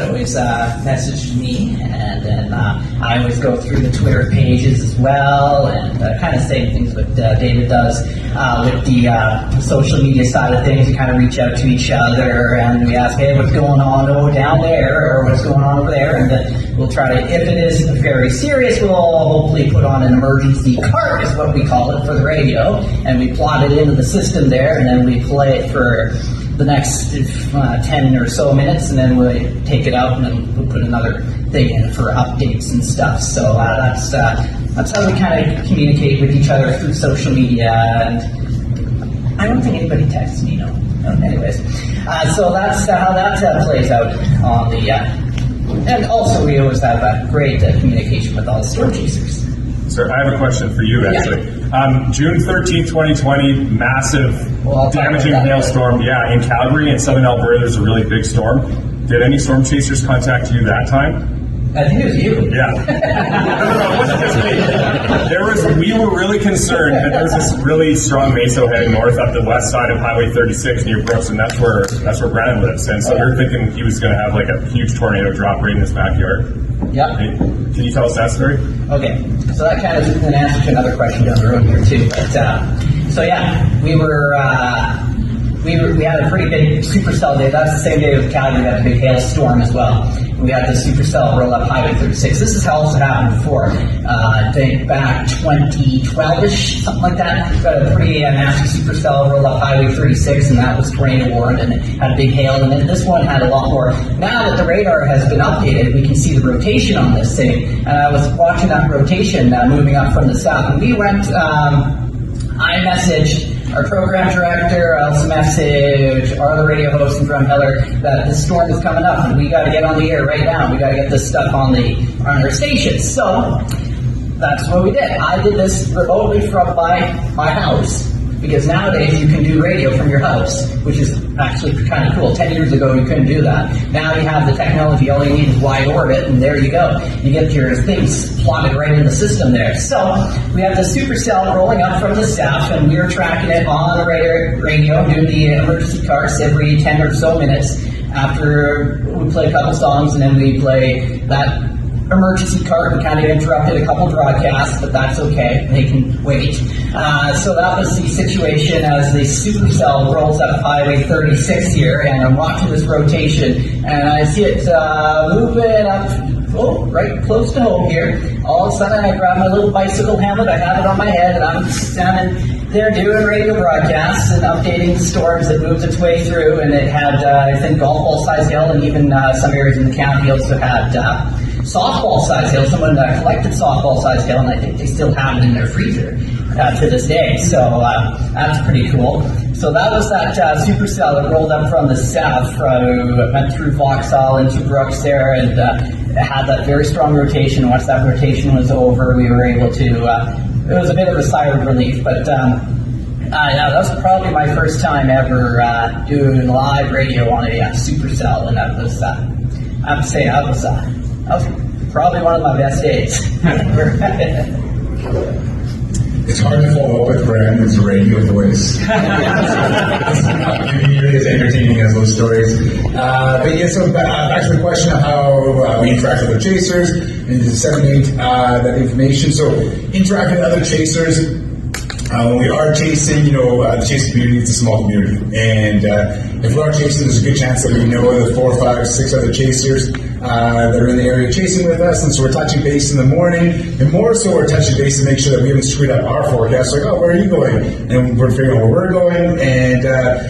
that always message me, and then I always go through the Twitter pages as well, and kind of same things that David does with the social media side of things. We kind of reach out to each other, and we ask, hey, what's going on down there, or what's going on over there, and then we'll try to, if it is very serious, we'll hopefully put on an emergency cart, is what we call it, for the radio, and we plot it into the system there, and then we play it for the next 10 or so minutes, and then we take it out, and then we'll put another thing in for updates and stuff. So that's how we kind of communicate with each other through social media, and I don't think anybody texts me, no. Anyways, so that's how that plays out on the, and also we always have a great communication with all the storm chasers. Sir, I have a question for you, actually. Yeah. June 13th, 2020, massive, damaging hailstorm, in Calgary and southern Alberta. There's a really big storm. Did any storm chasers contact you that time? I think it was you. Yeah. No, it wasn't just me. We were really concerned that there was this really strong meso heading north up the west side of Highway 36 near Brooks, and that's where Brandon lives. And so we were thinking he was going to have like a huge tornado drop right in his backyard. Yep. Can you tell us that story? Okay. So that kind of is an answer to another question down the road here too. But so we had a pretty big supercell day. That's the same day as Calgary. We had a big hailstorm as well. We had the supercell roll up Highway 36. This has also happened before. I think back 2012-ish, something like that. We got a pretty nasty supercell roll up Highway 36, and that was tornado warned, and it had big hail. And then this one had a lot more. Now that the radar has been updated, we can see the rotation on this thing. And I was watching that rotation moving up from the south, and we went. I messaged our program director, I also messaged our other radio host and drum heller that this storm is coming up and we got to get on the air right now. We got to get this stuff on our station. So that's what we did. I did this remotely from my house, because nowadays you can do radio from your house, which is actually kind of cool. 10 years ago you couldn't do that. Now you have the technology. All you need is wide orbit, and there you go. You get your things plotted right in the system there. So we have the supercell rolling up from the south, and we're tracking it on the radio, doing the emergency carts every 10 or so minutes. After we play a couple songs, and then we play that emergency cart. We kind of interrupted a couple broadcasts, but that's okay. They can wait. So that was the situation as the supercell rolls up Highway 36 here, and I'm watching this rotation, and I see it moving up, right close to home here. All of a sudden, I grab my little bicycle helmet. I have it on my head, and I'm standing there doing radio broadcasts and updating the storms that moved its way through. And it had, I think, golf ball size hail, and even some areas in the county also had softball size hail. Someone collected softball size hail, and I think they still have it in their freezer to this day. So that's pretty cool. So that was that supercell that rolled up from the south, went through Vauxhall into Brooks there, and it had that very strong rotation. Once that rotation was over, we were able to, it was a bit of a sigh of relief, but that was probably my first time ever doing live radio on a supercell, and that was, I have to say, that was probably one of my best days. It's hard to follow up with Brandon's radio voice. It's not nearly as entertaining as those stories. But yeah, so back to the question of how we interact with the chasers and disseminate that information. So interacting with other chasers, when we are chasing, the chasing community, it's a small community. And if we are chasing, there's a good chance that we know the 4, 5, 6 other chasers that are in the area chasing with us. And so we're touching base in the morning. And more so, we're touching base to make sure that we haven't screwed up our forecast. Like, where are you going? And we're figuring out where we're going. And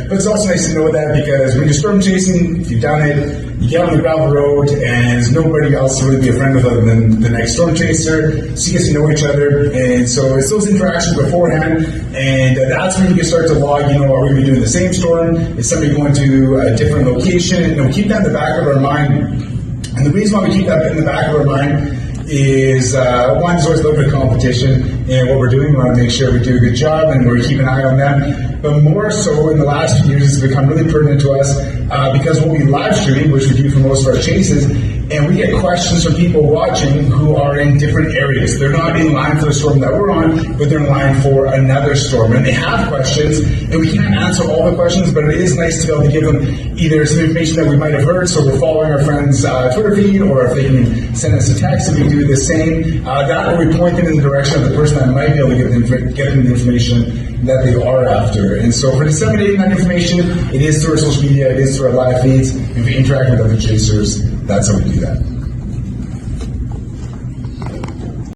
but it's also nice to know that, because when you're storm chasing, if you've done it, you get on the gravel road, and there's nobody else to really be a friend with other than the next storm chaser. So you get to know each other, and so it's those interactions beforehand, and that's when you can start to log. Are we going to be doing the same storm? Is somebody going to a different location? Keep that in the back of our mind. And the reason why we keep that in the back of our mind is, one, there's always a little bit of competition in what we're doing. We want to make sure we do a good job, and we keep an eye on them. But more so, in the last few years, it's become really pertinent to us because we'll be live streaming, which we do for most of our chases, and we get questions from people watching who are in different areas. They're not in line for the storm that we're on, but they're in line for another storm. And they have questions, and we can't answer all the questions, but it is nice to be able to give them either some information that we might have heard, so we're following our friend's Twitter feed, or if they can send us a text, and we do the same. That will be pointed in the direction of the person that might be able to get them the information that they are after. And so for disseminating that information, it is through our social media, it is through our live feeds, and for interacting with other chasers, that's how we do that.